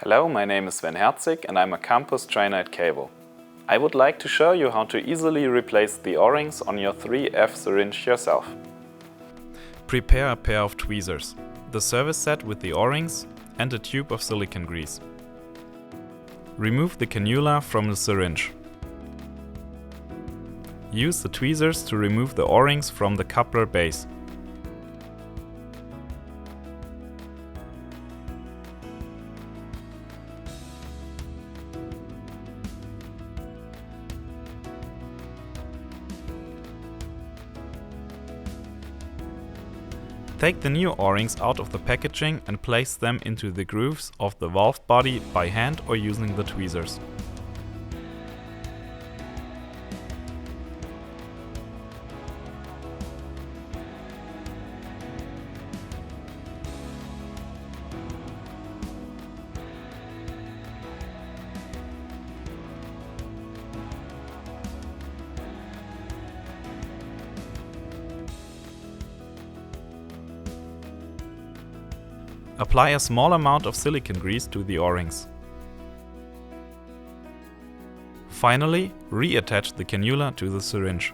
Hello, my name is Sven Herzig and I'm a campus trainer at Cable. I would like to show you how to easily replace the O-rings on your 3F syringe yourself. Prepare a pair of tweezers, the service set with the O-rings and a tube of silicone grease. Remove the cannula from the syringe. Use the tweezers to remove the O-rings from the coupler base. Take the new O-rings out of the packaging and place them into the grooves of the valve body by hand or using the tweezers. Apply a small amount of silicone grease to the O-rings. Finally, reattach the cannula to the syringe.